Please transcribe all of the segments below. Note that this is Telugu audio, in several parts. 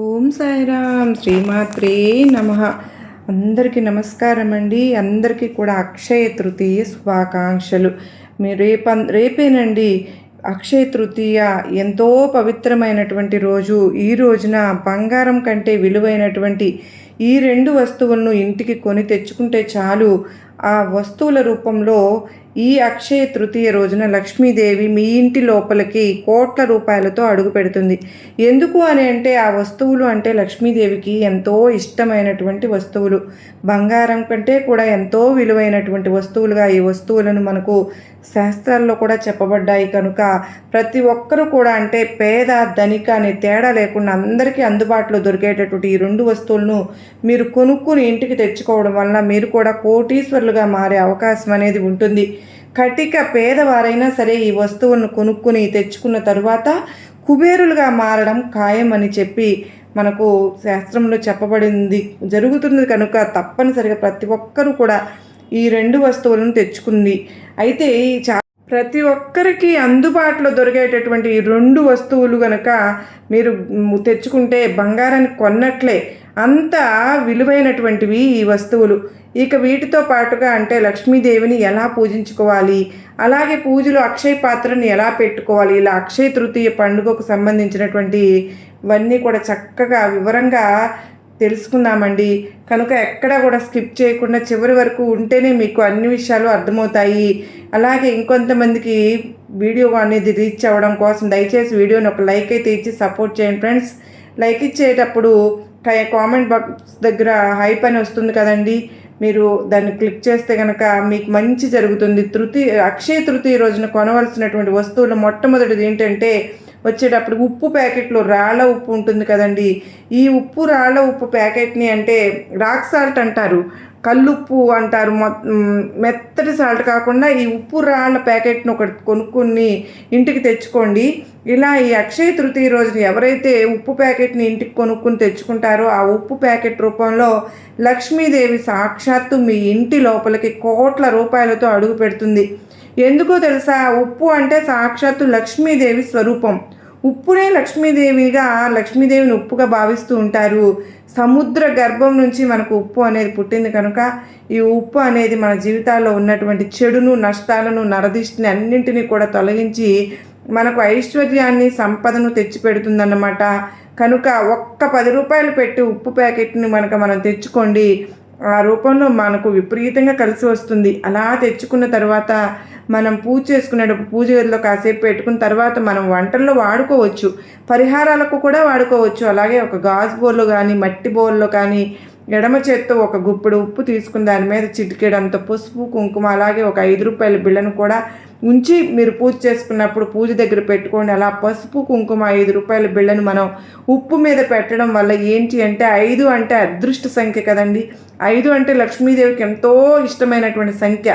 ఓం సాయిరామ్ శ్రీమాత్రే నమః. అందరికీ నమస్కారం అండి. అందరికీ కూడా అక్షయ తృతీయ శుభాకాంక్షలు. మీరు రేపేనండి అక్షయ తృతీయ. ఎంతో పవిత్రమైనటువంటి రోజు. ఈ రోజున బంగారం కంటే విలువైనటువంటి ఈ రెండు వస్తువులను ఇంటికి కొని తెచ్చుకుంటే చాలు. ఆ వస్తువుల రూపంలో ఈ అక్షయ తృతీయ రోజున లక్ష్మీదేవి మీ ఇంటి లోపలికి కోట్ల రూపాయలతో అడుగు పెడుతుంది. ఎందుకు అని అంటే ఆ వస్తువులు అంటే లక్ష్మీదేవికి ఎంతో ఇష్టమైనటువంటి వస్తువులు. బంగారం కంటే కూడా ఎంతో విలువైనటువంటి వస్తువులుగా ఈ వస్తువులను మనకు శాస్త్రాల్లో కూడా చెప్పబడ్డాయి. కనుక ప్రతి ఒక్కరూ కూడా అంటే పేద ధనిక అనే తేడా లేకుండా అందరికీ అందుబాటులో దొరికేటటువంటి ఈ రెండు వస్తువులను మీరు కొనుక్కుని ఇంటికి తెచ్చుకోవడం వల్ల మీరు కూడా కోటీశ్వరులుగా మారే అవకాశం అనేది ఉంటుంది. కటిక పేదవారైనా సరే ఈ వస్తువులను కొనుక్కుని తెచ్చుకున్న తరువాత కుబేరులుగా మారడం ఖాయం అని చెప్పి మనకు శాస్త్రంలో చెప్పబడింది జరుగుతుంది. కనుక తప్పనిసరిగా ప్రతి ఒక్కరూ కూడా ఈ రెండు వస్తువులను తెచ్చుకుంది. అయితే ప్రతి ఒక్కరికి అందుబాటులో దొరికేటటువంటి ఈ రెండు వస్తువులు కనుక మీరు తెచ్చుకుంటే బంగారాన్ని కొన్నట్లే. అంత విలువైనటువంటివి ఈ వస్తువులు. ఇక వీటితో పాటుగా అంటే లక్ష్మీదేవిని ఎలా పూజించుకోవాలి, అలాగే పూజలు అక్షయ పాత్రని ఎలా పెట్టుకోవాలి, ఇలా అక్షయ తృతీయ పండుగకు సంబంధించినటువంటి ఇవన్నీ కూడా చక్కగా వివరంగా తెలుసుకుందామండి. కనుక ఎక్కడా కూడా స్కిప్ చేయకుండా చివరి వరకు ఉంటేనే మీకు అన్ని విషయాలు అర్థమవుతాయి. అలాగే ఇంకొంతమందికి వీడియో అనేది రీచ్ అవ్వడం కోసం దయచేసి వీడియోని ఒక లైక్ అయితే ఇచ్చి సపోర్ట్ చేయండి ఫ్రెండ్స్. లైక్ ఇచ్చేటప్పుడు కామెంట్ బాక్స్ దగ్గర హైప్ అని వస్తుంది కదండి, మీరు దాన్ని క్లిక్ చేస్తే కనుక మీకు మంచి జరుగుతుంది. అక్షయ తృతీయ రోజున కొనవలసినటువంటి వస్తువులు మొట్టమొదటిది ఏంటంటే వచ్చేటప్పుడు ఉప్పు ప్యాకెట్లు, రాళ్ళ ఉప్పు ఉంటుంది కదండి. ఈ ఉప్పు రాళ్ళ ఉప్పు ప్యాకెట్ని అంటే రాక్ సాల్ట్ అంటారు, కల్లుప్పు అంటారు. మెత్తటి సాల్ట్ కాకుండా ఈ ఉప్పు రాళ్ళ ప్యాకెట్ను ఒకటి కొనుక్కుని ఇంటికి తెచ్చుకోండి. ఇలా ఈ అక్షయ తృతీయ రోజున ఎవరైతే ఉప్పు ప్యాకెట్ని ఇంటికి కొనుక్కుని తెచ్చుకుంటారో ఆ ఉప్పు ప్యాకెట్ రూపంలో లక్ష్మీదేవి సాక్షాత్తు మీ ఇంటి లోపలికి కోట్ల రూపాయలతో అడుగు పెడుతుంది. ఎందుకో తెలుసా? ఉప్పు అంటే సాక్షాత్తు లక్ష్మీదేవి స్వరూపం. ఉప్పునే లక్ష్మీదేవిని ఉప్పుగా భావిస్తూ ఉంటారు. సముద్ర గర్భం నుంచి మనకు ఉప్పు అనేది పుట్టింది కనుక ఈ ఉప్పు అనేది మన జీవితాల్లో ఉన్నటువంటి చెడును, నష్టాలను, నరదిష్టిని అన్నింటినీ కూడా తొలగించి మనకు ఐశ్వర్యాన్ని, సంపదను తెచ్చిపెడుతుందన్నమాట. కనుక ఒక్క 10 రూపాయలు పెట్టి ఉప్పు ప్యాకెట్ని మనం తెచ్చుకోండి. ఆ రూపంలో మనకు విపరీతంగా కలిసి వస్తుంది. అలా తెచ్చుకున్న తర్వాత మనం పూజ చేసుకునేటప్పుడు పూజ గదిలో కాసేపు పెట్టుకున్న తర్వాత మనం వంటల్లో వాడుకోవచ్చు, పరిహారాలకు కూడా వాడుకోవచ్చు. అలాగే ఒక గాజు బౌల్లో కానీ మట్టి బౌల్లో కానీ ఎడమ చేత్తో ఒక గుప్పెడు ఉప్పు తీసుకుని దాని మీద చిటికెడంత పసుపు, కుంకుమ, అలాగే ఒక 5 రూపాయల బిళ్ళను కూడా ఉంచి మీరు పూజ చేసుకున్నప్పుడు పూజ దగ్గర పెట్టుకోండి. అలా పసుపు, కుంకుమ, 5 రూపాయల బిళ్ళను మనం ఉప్పు మీద పెట్టడం వల్ల ఏంటి అంటే 5 అంటే అదృష్ట సంఖ్య కదండి. 5 అంటే లక్ష్మీదేవికి ఎంతో ఇష్టమైనటువంటి సంఖ్య.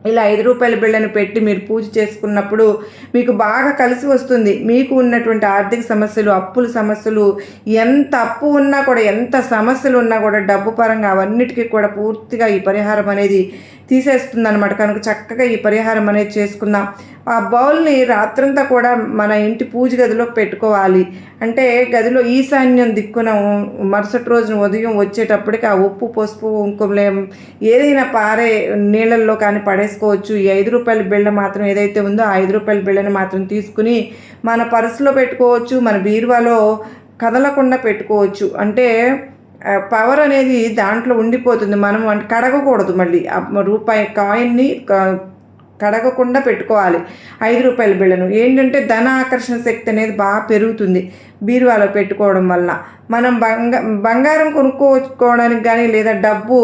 ఇలా 5 రూపాయల బిళ్ళను పెట్టి మీరు పూజ చేసుకున్నప్పుడు మీకు బాగా కలిసి వస్తుంది. మీకు ఉన్నటువంటి ఆర్థిక సమస్యలు, అప్పుల సమస్యలు, ఎంత అప్పు ఉన్నా కూడా, ఎంత సమస్యలు ఉన్నా కూడా డబ్బు పరంగా అవన్నిటికీ కూడా పూర్తిగా ఈ పరిహారం అనేది తీసేస్తుంది అనమాట. కనుక చక్కగా ఈ పరిహారం అనేది చేసుకుందాం. ఆ బౌల్ని రాత్రంతా కూడా మన ఇంటి పూజ గదిలో పెట్టుకోవాలి. అంటే గదిలో ఈశాన్యం దిక్కున మరుసటి రోజున ఉదయం వచ్చేటప్పటికి ఆ ఉప్పు, పసుపు, కుంకుమలే ఏదైనా పారే నీళ్ళల్లో కానీ పడేసుకోవచ్చు. ఈ 5 రూపాయల బిళ్ళ మాత్రం ఏదైతే ఉందో ఆ 5 రూపాయల బిళ్ళని మాత్రం తీసుకుని మన పర్సులో పెట్టుకోవచ్చు, మన బీరువాలో కదలకుండా పెట్టుకోవచ్చు. అంటే పవర్ అనేది దాంట్లో ఉండిపోతుంది. మనం కడగకూడదు. మళ్ళీ రూపాయి కాయిన్ని కడగకుండా పెట్టుకోవాలి. 5 రూపాయల బిళ్ళను ఏంటంటే ధన ఆకర్షణ శక్తి అనేది బాగా పెరుగుతుంది బీరువాలో పెట్టుకోవడం వల్ల. మనం బంగారం కొనుక్కోవడానికి కానీ లేదా డబ్బు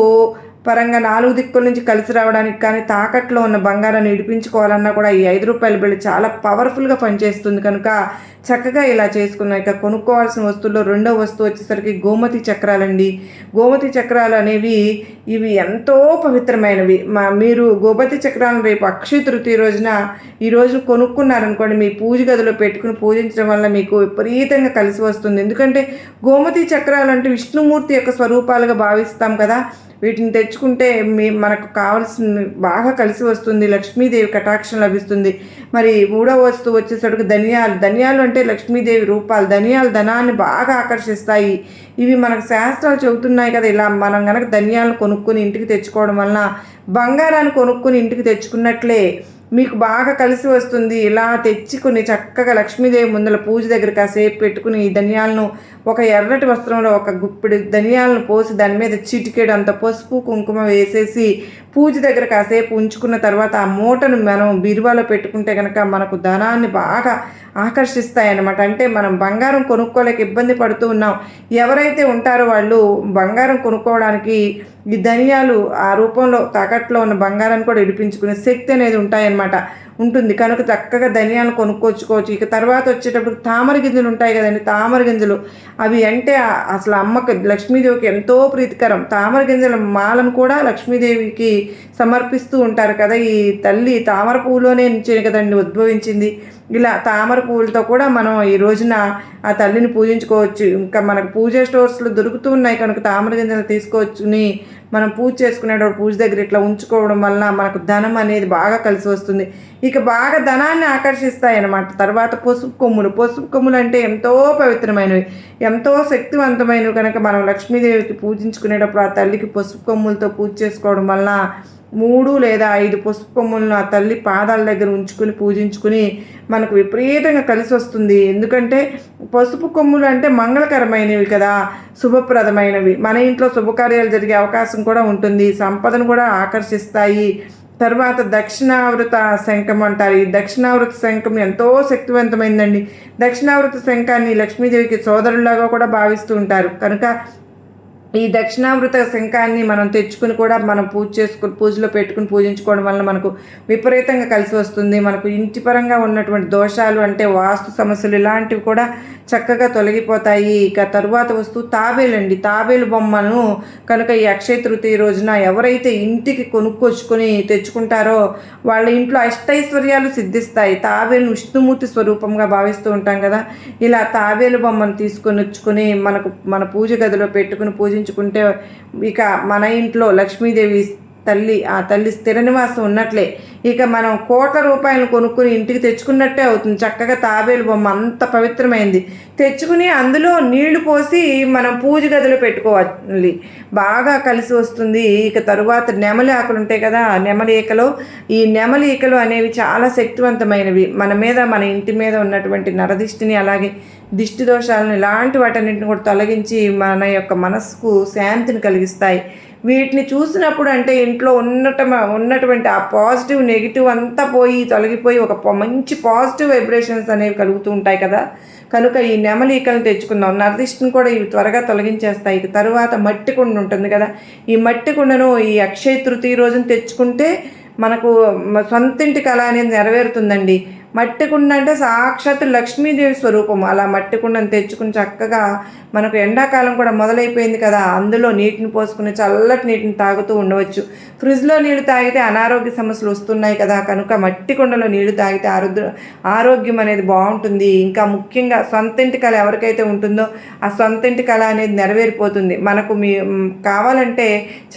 పరంగా 4 దిక్కుల నుంచి కలిసి రావడానికి కానీ తాకట్లో ఉన్న బంగారాన్ని ఇడిపించుకోవాలన్నా కూడా ఈ 5 రూపాయల బిళ్ళ చాలా పవర్ఫుల్గా పనిచేస్తుంది. కనుక చక్కగా ఇలా చేసుకున్నాం. ఇక కొనుక్కోవాల్సిన వస్తువుల్లో రెండో వస్తువు వచ్చేసరికి గోమతి చక్రాలండి. గోమతి చక్రాలు అనేవి ఇవి ఎంతో పవిత్రమైనవి. మీరు గోమతి చక్రాలను రేపు అక్షయ తృతీయ రోజున ఈరోజు కొనుక్కున్నారనుకోండి, మీ పూజ గదిలో పెట్టుకుని పూజించడం వల్ల మీకు విపరీతంగా కలిసి వస్తుంది. ఎందుకంటే గోమతి చక్రాలు అంటే విష్ణుమూర్తి యొక్క స్వరూపాలుగా భావిస్తాం కదా. వీటిని తెచ్చుకుంటే మనకు కావాల్సిన బాగా కలిసి వస్తుంది, లక్ష్మీదేవి కటాక్షం లభిస్తుంది. మరి మూడవ వస్తువు వచ్చేసరికి ధనియాలు అంటే లక్ష్మీదేవి రూపాలు. ధనియాలు ధనాన్ని బాగా ఆకర్షిస్తాయి. ఇవి మనకు శాస్త్రాలు చెబుతున్నాయి కదా, ఇలా మనం కనుక ధనియాలను కొనుక్కొని ఇంటికి తెచ్చుకోవడం వలన బంగారాన్ని కొనుక్కొని ఇంటికి తెచ్చుకున్నట్లే మీకు బాగా కలిసి వస్తుంది. ఇలా తెచ్చుకుని చక్కగా లక్ష్మీదేవి ముందల పూజ దగ్గర కాసేపు పెట్టుకుని ఈ ధనియాలను ఒక ఎర్రటి వస్త్రంలో ఒక గుప్పిడి ధనియాలను పోసి దాని మీద చిటికెడు అంత పసుపు కుంకుమ వేసేసి పూజ దగ్గర కాసేపు ఉంచుకున్న తర్వాత ఆ మూటను మనం బీరువాలో పెట్టుకుంటే కనుక మనకు ధనాన్ని బాగా ఆకర్షిస్తాయన్నమాట. అంటే మనం బంగారం కొనుక్కోలేక ఇబ్బంది పడుతూ ఉన్నాం. ఎవరైతే ఉంటారో వాళ్ళు బంగారం కొనుక్కోవడానికి ఈ ధనియాలు ఆ రూపంలో తాకట్లో ఉన్న బంగారాన్ని కూడా ఇడిపించుకునే శక్తి అనేది ఉంటుంది కనుక చక్కగా ధనియాలను కొనుక్కొచ్చుకోవచ్చు. ఇక తర్వాత వచ్చేటప్పుడు తామర గింజలు ఉంటాయి కదండి, తామర గింజలు అవి అంటే అసలు అమ్మకి లక్ష్మీదేవికి ఎంతో ప్రీతికరం. తామర గింజల మాలను కూడా లక్ష్మీదేవికి సమర్పిస్తూ ఉంటారు కదా. ఈ తల్లి తామర పువ్వులోనే నుంచే కదండి ఉద్భవించింది. ఇలా తామర పువ్వులతో కూడా మనం ఈ రోజున ఆ తల్లిని పూజించుకోవచ్చు. ఇంకా మనకు పూజ స్టోర్స్లో దొరుకుతూ ఉన్నాయి కనుక తామర గింజలు తీసుకొచ్చుని మనం పూజ చేసుకునేటప్పుడు పూజ దగ్గర ఇట్లా ఉంచుకోవడం వలన మనకు ధనం అనేది బాగా కలిసి వస్తుంది. ఇక బాగా ధనాన్ని ఆకర్షిస్తాయి అన్నమాట. తర్వాత పసుపు కొమ్ములు అంటే ఎంతో పవిత్రమైనవి, ఎంతో శక్తివంతమైనవి కనుక మనం లక్ష్మీదేవికి పూజించుకునేటప్పుడు ఆ తల్లికి పసుపు కొమ్ములతో పూజ చేసుకోవడం వలన 3 లేదా 5 పసుపు కొమ్ములను ఆ తల్లి పాదాల దగ్గర ఉంచుకుని పూజించుకుని మనకు విపరీతంగా కలిసి వస్తుంది. ఎందుకంటే పసుపు కొమ్ములు అంటే మంగళకరమైనవి కదా, శుభప్రదమైనవి. మన ఇంట్లో శుభకార్యాలు జరిగే అవకాశం కూడా ఉంటుంది, సంపదను కూడా ఆకర్షిస్తాయి. తర్వాత దక్షిణావృత శంఖం అంటారు. ఈ దక్షిణావృత శంఖం ఎంతో శక్తివంతమైందండి. దక్షిణావృత శంఖాన్ని లక్ష్మీదేవికి సోదరులాగా కూడా భావిస్తూ ఉంటారు కనుక ఈ దక్షిణావృత శంఖాన్ని మనం తెచ్చుకుని కూడా మనం పూజలో పెట్టుకుని పూజించుకోవడం వల్ల మనకు విపరీతంగా కలిసి వస్తుంది. మనకు ఇంటి పరంగా ఉన్నటువంటి దోషాలు అంటే వాస్తు సమస్యలు ఇలాంటివి కూడా చక్కగా తొలగిపోతాయి. ఇక తరువాత వస్తువు తాబేలండి. తాబేలు బొమ్మను కనుక ఈ అక్షయ తృతీయ రోజున ఎవరైతే ఇంటికి కొనుక్కొచ్చుకొని తెచ్చుకుంటారో వాళ్ళ ఇంట్లో అష్టైశ్వర్యాలు సిద్ధిస్తాయి. తాబేలు విష్ణుమూర్తి స్వరూపంగా భావిస్తూ ఉంటాం కదా, ఇలా తాబేలు బొమ్మను తీసుకొని వచ్చుకొని మన పూజ గదిలో పెట్టుకుని పూజించుకుంటే ఇక మన ఇంట్లో లక్ష్మీదేవి ఆ తల్లి స్థిర నివాసం ఉన్నట్లే. ఇక మనం కోట్ల రూపాయలు కొనుక్కుని ఇంటికి తెచ్చుకున్నట్టే అవుతుంది. చక్కగా తాబేలు బొమ్మ అంత పవిత్రమైంది తెచ్చుకుని అందులో నీళ్లు పోసి మనం పూజ గదిలో పెట్టుకోవాలి, బాగా కలిసి వస్తుంది. ఇక తరువాత నెమలి ఆకులు ఉంటాయి కదా, ఈ నెమలి ఈకలు అనేవి చాలా శక్తివంతమైనవి. మన ఇంటి మీద ఉన్నటువంటి నరదిష్టిని అలాగే దిష్టి దోషాలను ఇలాంటి వాటన్నింటిని కూడా తొలగించి మన యొక్క మనస్సుకు శాంతిని కలిగిస్తాయి. వీటిని చూసినప్పుడు అంటే ఇంట్లో ఉన్నటువంటి ఆ పాజిటివ్ నెగిటివ్ అంతా తొలగిపోయి ఒక మంచి పాజిటివ్ వైబ్రేషన్స్ అనేవి కలుగుతూ ఉంటాయి కదా. కనుక ఈ నెమలి ఈకలను తెచ్చుకుందాం. నరదిష్టిని కూడా ఇవి త్వరగా తొలగించేస్తాయి. తరువాత మట్టి కుండ ఉంటుంది కదా, ఈ మట్టి కుండను ఈ అక్షయ తృతీయ రోజున తెచ్చుకుంటే మనకు సొంతింటి కళ అనేది నెరవేరుతుందండి. మట్టి కుండ అంటే సాక్షాత్తు లక్ష్మీదేవి స్వరూపం. అలా మట్టి కుండను తెచ్చుకుని చక్కగా మనకు ఎండాకాలం కూడా మొదలైపోయింది కదా, అందులో నీటిని పోసుకుని చల్లటి నీటిని తాగుతూ ఉండవచ్చు. ఫ్రిడ్జ్లో నీళ్లు తాగితే అనారోగ్య సమస్యలు వస్తున్నాయి కదా, కనుక మట్టి కుండలో నీళ్లు తాగితే ఆరోగ్యం అనేది బాగుంటుంది. ఇంకా ముఖ్యంగా సొంతింటి కళ ఎవరికైతే ఉంటుందో ఆ సొంతింటి కళ అనేది నెరవేరిపోతుంది. మనకు కావాలంటే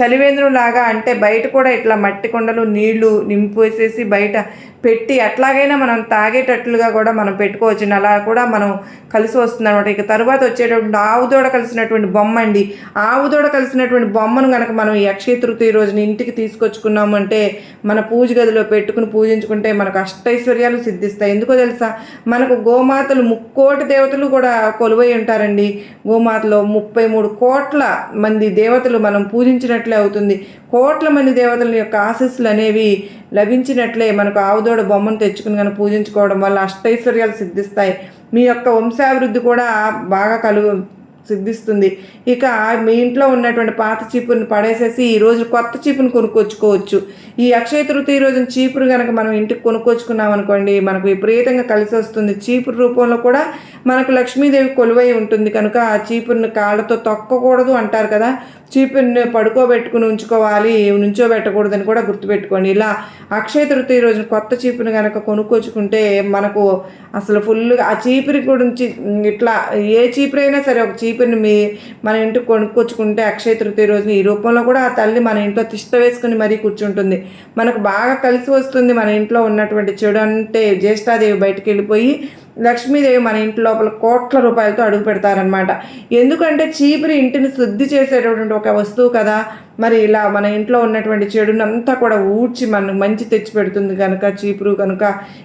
చలివేంద్రం లాగా అంటే బయట కూడా ఇట్లా మట్టి కుండలు నీళ్లు నింపేసేసి బయట పెట్టి అట్లాగైనా మనం తాగేటట్లుగా కూడా మనం పెట్టుకోవచ్చు. అలా కూడా మనం కలిసి వస్తుంది అనమాట. ఇక తరువాత వచ్చేటటువంటి ఆవుదోడ కలిసినటువంటి బొమ్మ అండి. ఆవుదోడ కలిసినటువంటి బొమ్మను కనుక మనం ఈ అక్షయ తృతీయ రోజున ఇంటికి తీసుకొచ్చుకున్నాము అంటే మన పూజ గదిలో పెట్టుకుని పూజించుకుంటే మనకు అష్టైశ్వర్యాలు సిద్ధిస్తాయి. ఎందుకో తెలుసా, మనకు గోమాతలు 3,000,000 దేవతలు కూడా కొలువై ఉంటారండి. గోమాతలో 33 కోట్ల మంది దేవతలు మనం పూజించినట్లే అవుతుంది. కోట్ల మంది దేవతల యొక్క ఆశీస్సులు అనేవి లభించినట్లే మనకు ఆవుదోడ బొమ్మను తెచ్చుకుని కనుక పూజించుకోవడం వల్ల అష్టైశ్వర్యాలు సిద్ధిస్తాయి. మీ యొక్క వంశాభివృద్ధి కూడా బాగా సిద్ధిస్తుంది. ఇక మీ ఇంట్లో ఉన్నటువంటి పాత చీపురుని పడేసేసి ఈరోజు కొత్త చీపురుని కొనుక్కొచ్చుకోవచ్చు. ఈ అక్షయ తృతీయ రోజున చీపురు కనుక మనం ఇంటికి కొనుక్కొచ్చుకున్నాం అనుకోండి, మనకు విపరీతంగా కలిసి వస్తుంది. చీపురు రూపంలో కూడా మనకు లక్ష్మీదేవి కొలువై ఉంటుంది కనుక ఆ చీపురుని కాళ్ళతో తొక్కకూడదు అంటారు కదా, చీపురుని పడుకోబెట్టుకుని ఉంచుకోవాలి, నుంచోబెట్టకూడదని కూడా గుర్తుపెట్టుకోండి. ఇలా అక్షయ తృతీయ రోజున కొత్త చీపురుని కనుక కొనుక్కొచ్చుకుంటే మనకు అసలు ఫుల్గా ఆ చీపురి గురించి ఇట్లా ఏ చీపురైనా సరే ఒక చీపురిని మన ఇంటికి కొనుక్కొచ్చుకుంటే అక్షయ తృతీయ రోజున ఈ రూపంలో కూడా ఆ తల్లి మన ఇంట్లో తిష్ట వేసుకుని మరీ కూర్చుంటుంది. మనకు బాగా కలిసి వస్తుంది. మన ఇంట్లో ఉన్నటువంటి చెడు అంటే జ్యేష్ఠాదేవి బయటికి వెళ్ళిపోయి లక్ష్మీదేవి మన ఇంటి లోపల కోట్ల రూపాయలతో అడుగు పెడతారనమాట. ఎందుకంటే చీపురి ఇంటిని శుద్ధి చేసేటటువంటి ఒక వస్తువు కదా. మరి ఇలా మన ఇంట్లో ఉన్నటువంటి చెడునంతా కూడా ఊడ్చి మనకు మంచి తెచ్చి పెడుతుంది కనుక చీపురు కనుక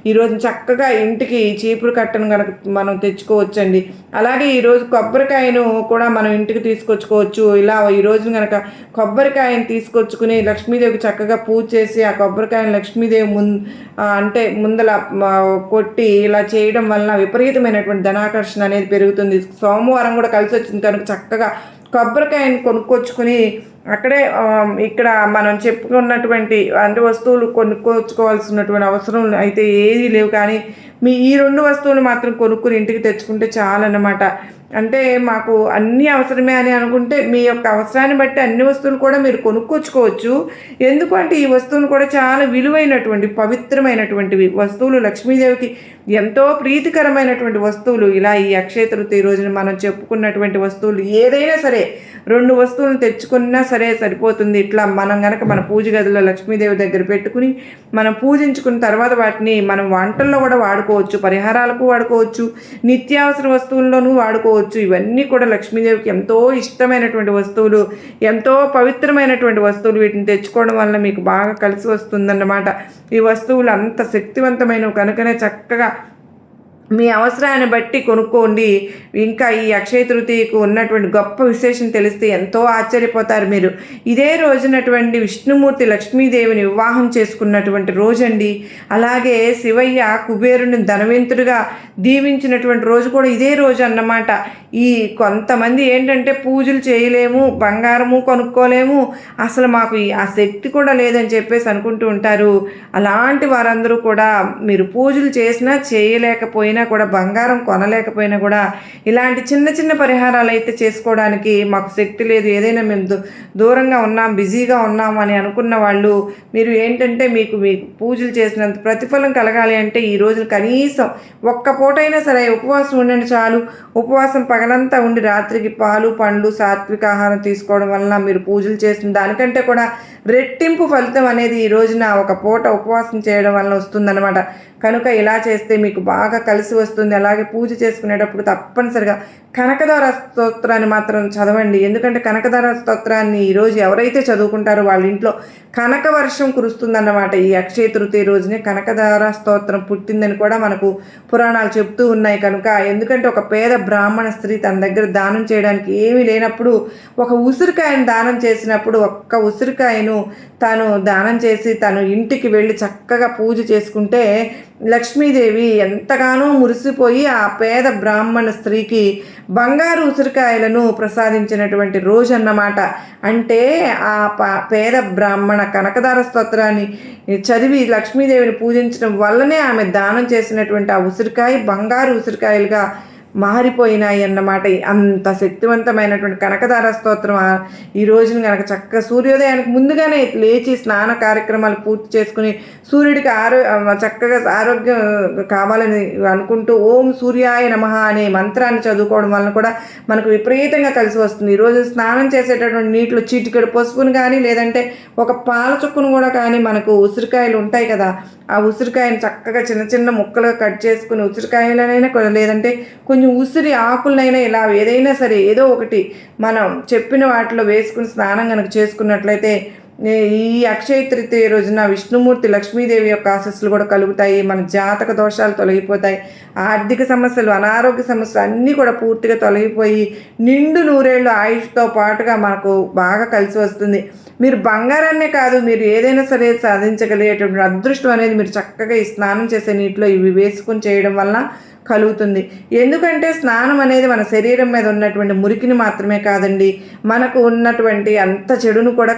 ఈరోజు చక్కగా ఇంటికి చీపురు కట్టను కనుక మనం తెచ్చుకోవచ్చండి. అలాగే ఈరోజు కొబ్బరికాయను కూడా మనం ఇంటికి తీసుకొచ్చుకోవచ్చు. ఇలా ఈ రోజున కనుక కొబ్బరికాయను తీసుకొచ్చుకుని లక్ష్మీదేవికి చక్కగా పూజ చేసి ఆ కొబ్బరికాయను లక్ష్మీదేవి ముందల కొట్టి ఇలా చేయడం వలన విపరీతమైనటువంటి ధనాకర్షణ అనేది పెరుగుతుంది. సోమవారం కూడా కలిసి వచ్చింది కనుక చక్కగా కొబ్బరికాయను కొనుక్కొచ్చుకుని అక్కడే ఇక్కడ మనం చెప్పుకున్నటువంటి అంటే వస్తువులు కొనుక్కొచ్చుకోవాల్సినటువంటి అవసరం అయితే ఏదీ లేవు. కానీ ఈ 2 వస్తువులు మాత్రం కొనుక్కుని ఇంటికి తెచ్చుకుంటే చాలన్నమాట. అంటే మాకు అన్నీ అవసరమే అని అనుకుంటే మీ యొక్క అవసరాన్ని బట్టి అన్ని వస్తువులు కూడా మీరు కొనుక్కొచ్చుకోవచ్చు. ఎందుకంటే ఈ వస్తువులు కూడా చాలా విలువైనటువంటి పవిత్రమైనటువంటివి వస్తువులు, లక్ష్మీదేవికి ఎంతో ప్రీతికరమైనటువంటి వస్తువులు. ఇలా ఈ అక్షయ తృతీయ రోజున మనం చెప్పుకున్నటువంటి వస్తువులు ఏదైనా సరే 2 వస్తువులను తెచ్చుకున్నా సరే సరిపోతుంది. ఇట్లా మనం కనుక మన పూజ గదిలో లక్ష్మీదేవి దగ్గర పెట్టుకుని మనం పూజించుకున్న తర్వాత వాటిని మనం వంటల్లో కూడా వాడుకోవచ్చు, పరిహారాలకు వాడుకోవచ్చు, నిత్యావసర వస్తువుల్లోనూ వాడుకోవచ్చు. ఇవన్నీ కూడా లక్ష్మీదేవికి ఎంతో ఇష్టమైనటువంటి వస్తువులు, ఎంతో పవిత్రమైనటువంటి వస్తువులు. వీటిని తెచ్చుకోవడం వల్ల మీకు బాగా కలిసి వస్తుందన్నమాట. ఈ వస్తువులు అంత శక్తివంతమైనవి కనుకనే చక్కగా మీ అవసరాన్ని బట్టి కొనుక్కోండి. ఇంకా ఈ అక్షయ తృతీయకు ఉన్నటువంటి గొప్ప విశేషం తెలిస్తే ఎంతో ఆశ్చర్యపోతారు మీరు. ఇదే రోజునటువంటి విష్ణుమూర్తి లక్ష్మీదేవిని వివాహం చేసుకున్నటువంటి రోజండి. అలాగే శివయ్య కుబేరుని ధనవంతుడిగా దీవించినటువంటి రోజు కూడా ఇదే రోజు అన్నమాట. ఈ కొంతమంది ఏంటంటే పూజలు చేయలేము, బంగారము కొనుక్కోలేము, అసలు మాకు ఆ శక్తి కూడా లేదని చెప్పేసి అనుకుంటూ ఉంటారు. అలాంటి వారందరూ కూడా మీరు పూజలు చేసినా చేయలేకపోయినా కూడా బంగారం కొనలేకపోయినా కూడా ఇలాంటి చిన్న చిన్న పరిహారాలు అయితే చేసుకోవడానికి మాకు శక్తి లేదు, ఏదైనా మేము దూరంగా ఉన్నాం, బిజీగా ఉన్నాం అని అనుకున్న వాళ్ళు మీరు ఏంటంటే మీకు పూజలు చేసినంత ప్రతిఫలం కలగాలి అంటే ఈ రోజు కనీసం ఒక్క పూటైనా సరే ఉపవాసం ఉండండి చాలు. ఉపవాసం పగలంతా ఉండి రాత్రికి పాలు పండ్లు సాత్విక ఆహారం తీసుకోవడం వలన మీరు పూజలు చేసిన దానికంటే కూడా రెట్టింపు ఫలితం అనేది ఈ రోజున ఒక పూట ఉపవాసం చేయడం వలన వస్తుందన్నమాట. కనుక ఇలా చేస్తే మీకు బాగా కలిసి వస్తుంది. అలాగే పూజ చేసుకునేటప్పుడు తప్పనిసరిగా కనకదార స్తోత్రాన్ని మాత్రం చదవండి. ఎందుకంటే కనకదార స్తోత్రాన్ని ఈరోజు ఎవరైతే చదువుకుంటారో వాళ్ళ ఇంట్లో కనక వర్షం కురుస్తుందన్నమాట. ఈ అక్షయ తృతీయ రోజునే కనకదార స్తోత్రం పుట్టిందని కూడా మనకు పురాణాలు చెప్తూ ఉన్నాయి. కనుక ఎందుకంటే ఒక పేద బ్రాహ్మణ స్త్రీ తన దగ్గర దానం చేయడానికి ఏమీ లేనప్పుడు ఒక ఉసిరికాయను దానం చేసినప్పుడు ఒక్క ఉసిరికాయను తాను దానం చేసి తను ఇంటికి వెళ్ళి చక్కగా పూజ చేసుకుంటే లక్ష్మీదేవి ఎంతగానో మురిసిపోయి ఆ పేద బ్రాహ్మణ స్త్రీకి బంగారు ఉసిరికాయలను ప్రసాదించినటువంటి రోజు అన్నమాట. అంటే ఆ పేద బ్రాహ్మణ కనకదార స్తోత్రాన్ని చదివి లక్ష్మీదేవిని పూజించడం వల్లనే ఆమె దానం చేసినటువంటి ఆ ఉసిరికాయ బంగారు ఉసిరికాయలుగా మారిపోయినాయి అన్నమాట. అంత శక్తివంతమైనటువంటి కనకదార స్తోత్రం ఈ రోజున కనుక చక్కగా సూర్యోదయానికి ముందుగానే లేచి స్నాన కార్యక్రమాలు పూర్తి చేసుకుని సూర్యుడికి చక్కగా ఆరోగ్యం కావాలని అనుకుంటూ ఓం సూర్యాయ నమః అనే మంత్రాన్ని చదువుకోవడం వలన కూడా మనకు విపరీతంగా కలిసి వస్తుంది. ఈరోజు స్నానం చేసేటటువంటి నీటిలో చిటికెడు పసుపును కానీ లేదంటే ఒక పాల చుక్కను కూడా కానీ మనకు ఉసిరికాయలు ఉంటాయి కదా, ఆ ఉసిరికాయను చక్కగా చిన్న చిన్న ముక్కలుగా కట్ చేసుకుని ఉసిరికాయలనైనా లేదంటే కొంచెం ఉసిరి ఆకులనైనా ఇలా ఏదైనా సరే ఏదో ఒకటి మనం చెప్పిన వాటిలో వేసుకుని స్నానం కనుక చేసుకున్నట్లయితే ఈ అక్షయ తృతీయ రోజున విష్ణుమూర్తి లక్ష్మీదేవి యొక్క ఆశీస్సులు కూడా కలుగుతాయి. మన జాతక దోషాలు తొలగిపోతాయి, ఆర్థిక సమస్యలు అనారోగ్య సమస్యలు అన్నీ కూడా పూర్తిగా తొలగిపోయి నిండు నూరేళ్ళు ఆయుష్తో పాటుగా మనకు బాగా కలిసి వస్తుంది. మీరు బంగారాన్నే కాదు మీరు ఏదైనా సరే సాధించగలిగేటువంటి అదృష్టం అనేది మీరు చక్కగా ఈ స్నానం చేసే నీటిలో ఇవి వేసుకుని చేయడం వల్ల కలుగుతుంది. ఎందుకంటే స్నానం అనేది మన శరీరం మీద ఉన్నటువంటి మురికిని మాత్రమే కాదండి, మనకు ఉన్నటువంటి అంత చెడును కూడా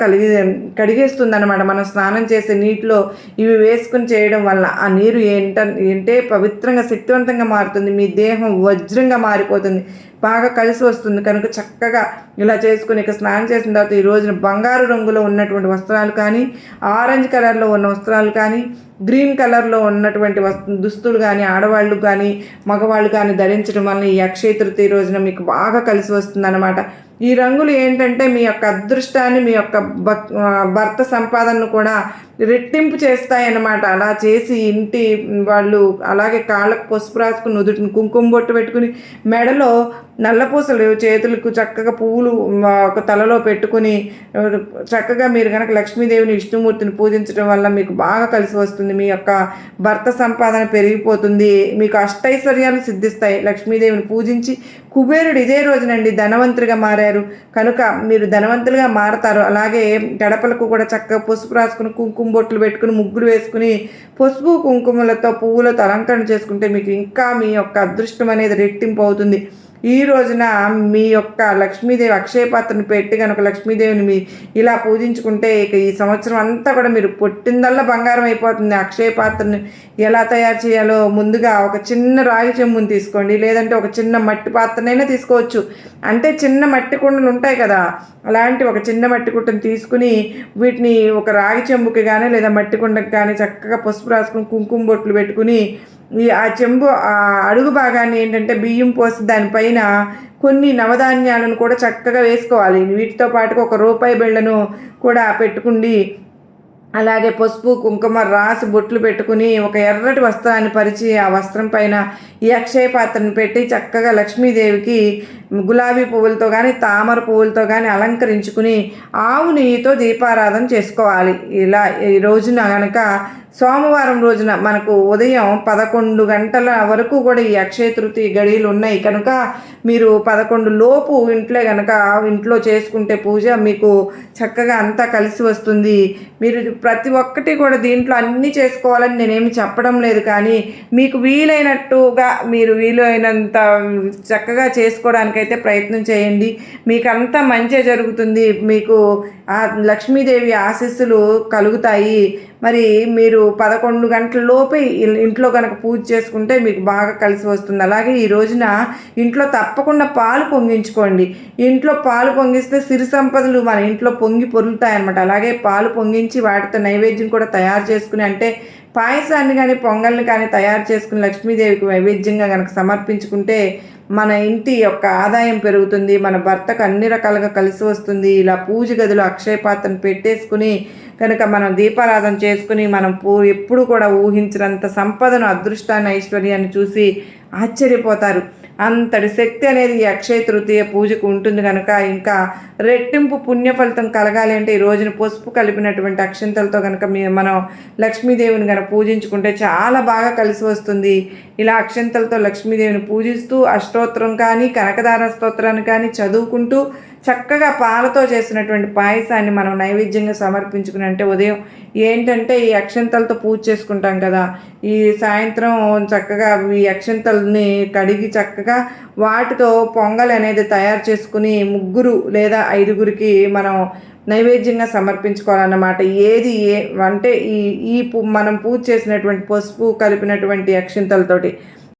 కడిగేస్తుంది అనమాట. మనం స్నానం చేసే నీటిలో ఇవి వేసుకుని చేయడం వల్ల ఆ నీరు ఏంటే పవిత్రంగా శక్తివంతంగా మారుతుంది. మీ దేహం వజ్రంగా మారిపోతుంది. బాగా కలిసి వస్తుంది కనుక చక్కగా ఇలా చేసుకుని ఇక స్నానం చేసిన తర్వాత ఈ రోజున బంగారు రంగులో ఉన్నటువంటి వస్త్రాలు కానీ, ఆరెంజ్ కలర్లో ఉన్న వస్త్రాలు కానీ, గ్రీన్ కలర్లో ఉన్నటువంటి దుస్తులు కానీ ఆడవాళ్ళు కానీ మగవాళ్ళు కానీ ధరించడం వల్ల ఈ అక్షయ తృతీయ రోజున మీకు బాగా కలిసి వస్తుందన్నమాట. ఈ రంగులు ఏంటంటే మీ యొక్క అదృష్టాన్ని, మీ యొక్క భర్త సంపాదనను కూడా రెట్టింపు చేస్తాయన్నమాట. అలా చేసి ఇంటి వాళ్ళు అలాగే కాళ్ళకు పసుపు రాసుకుని, నుదుటిని కుంకుమ బొట్టు పెట్టుకుని, మెడలో నల్లపూసలు, చేతులకు చక్కగా పువ్వులు ఒక తలలో పెట్టుకుని చక్కగా మీరు కనుక లక్ష్మీదేవిని, విష్ణుమూర్తిని పూజించడం వల్ల మీకు బాగా కలిసి వస్తుంది. మీ యొక్క భర్త సంపాదన పెరిగిపోతుంది, మీకు అష్టైశ్వర్యాలు సిద్ధిస్తాయి. లక్ష్మీదేవిని పూజించి కుబేరుడు ఇదే రోజునండి ధనవంతుడిగా మారారు కనుక మీరు ధనవంతులుగా మారతారు. అలాగే గడపలకు కూడా చక్కగా పసుపు రాసుకుని, కుంకుమ బొట్లు పెట్టుకుని, ముగ్గులు వేసుకుని, పసుపు కుంకుమలతో పువ్వులతో అలంకరణ చేసుకుంటే మీకు ఇంకా మీ యొక్క అదృష్టం అనేది రెట్టింపు అవుతుంది. ఈ రోజున మీ యొక్క లక్ష్మీదేవి అక్షయ పాత్రను పెట్టి కనుక లక్ష్మీదేవిని మీ ఇలా పూజించుకుంటే ఇక ఈ సంవత్సరం అంతా కూడా మీరు పుట్టిందల్లా బంగారం అయిపోతుంది. అక్షయ పాత్రని ఎలా తయారు చేయాలో ముందుగా ఒక చిన్న రాగి చెంబుని తీసుకోండి, లేదంటే ఒక చిన్న మట్టి పాత్రనైనా తీసుకోవచ్చు. అంటే చిన్న మట్టి కుండలు ఉంటాయి కదా, అలాంటి ఒక చిన్న మట్టి కుండను తీసుకుని వీటిని ఒక రాగి చెంబుకి కానీ లేదా మట్టి కుండకి కానీ చక్కగా పసుపు రాసుకుని, కుంకుమ బొట్లు పెట్టుకుని ఆ చెంబు ఆ అడుగు భాగాన్ని ఏంటంటే బియ్యం పోసి దానిపైన కొన్ని నవధాన్యాలను కూడా చక్కగా వేసుకోవాలి. వీటితో పాటుగా ఒక రూపాయి బిళ్ళను కూడా పెట్టుకుండి, అలాగే పసుపు కుంకుమ రాసి బొట్లు పెట్టుకుని ఒక ఎర్రటి వస్త్రాన్ని పరిచి ఆ వస్త్రం పైన ఈ అక్షయ పాత్రను పెట్టి చక్కగా లక్ష్మీదేవికి గులాబీ పువ్వులతో కానీ తామర పువ్వులతో కానీ అలంకరించుకుని ఆవు నెయ్యితో దీపారాధన చేసుకోవాలి. ఇలా ఈ రోజున కనుక సోమవారం రోజున మనకు ఉదయం 11 గంటల వరకు కూడా ఈ అక్షయ తృతీయ గడియలు ఉన్నాయి కనుక మీరు 11 లోపు ఇంట్లో చేసుకుంటే పూజ మీకు చక్కగా అంతా కలిసి వస్తుంది. మీరు ప్రతి ఒక్కటి కూడా దీంట్లో అన్నీ చేసుకోవాలని నేనేమి చెప్పడం లేదు, కానీ మీకు వీలైనట్టుగా మీరు వీలైనంత చక్కగా చేసుకోవడానికైతే ప్రయత్నం చేయండి. మీకు అంతా మంచి జరుగుతుంది, మీకు ఆ లక్ష్మీదేవి ఆశీస్సులు కలుగుతాయి. మరి మీరు 11 గంటల లోపే ఇంట్లో కనుక పూజ చేసుకుంటే మీకు బాగా కలిసి వస్తుంది. అలాగే ఈ రోజున ఇంట్లో తప్పకుండా పాలు పొంగించుకోండి. ఇంట్లో పాలు పొంగిస్తే సిరి సంపదలు మన ఇంట్లో పొంగి పొరులుతాయన్నమాట. అలాగే పాలు పొంగించి వాటితో నైవేద్యం కూడా తయారు చేసుకుని, అంటే పాయసాన్ని కానీ పొంగల్ని కానీ తయారు చేసుకుని లక్ష్మీదేవికి నైవేద్యంగా కనుక సమర్పించుకుంటే మన ఇంటి యొక్క ఆదాయం పెరుగుతుంది, మన భర్తకు అన్ని రకాలుగా కలిసి వస్తుంది. ఇలా పూజ గదిలో అక్షయ పాత్రను పెట్టేసుకుని కనుక మనం దీపారాధన చేసుకుని మనం ఎప్పుడు కూడా ఊహించినంత సంపదను, అదృష్టాన్ని, ఐశ్వర్యాన్ని చూసి ఆశ్చర్యపోతారు. అంతటి శక్తి అనేది ఈ అక్షయ తృతీయ పూజకు ఉంటుంది కనుక ఇంకా రెట్టింపు పుణ్య ఫలితం కలగాలి అంటే ఈ రోజున పసుపు కలిపినటువంటి అక్షంతలతో కనుక మనం లక్ష్మీదేవిని కనుక పూజించుకుంటే చాలా బాగా కలిసి వస్తుంది. ఇలా అక్షంతలతో లక్ష్మీదేవిని పూజిస్తూ అష్టోత్తరం కానీ కనకదార స్తోత్రాన్ని కానీ చదువుకుంటూ చక్కగా పాలతో చేసినటువంటి పాయసాన్ని మనం నైవేద్యంగా సమర్పించుకుని, అంటే ఉదయం ఏంటంటే ఈ అక్షంతలతో పూజ చేసుకుంటాం కదా, ఈ సాయంత్రం చక్కగా ఈ అక్షంతల్ని కడిగి చక్కగా వాటితో పొంగల్ అనేది తయారు చేసుకుని 3 లేదా 5గురికి మనం నైవేద్యంగా సమర్పించుకోవాలన్నమాట. ఏది అంటే ఈ మనం పూజ చేసినటువంటి పసుపు కలిపినటువంటి అక్షింతలతోటి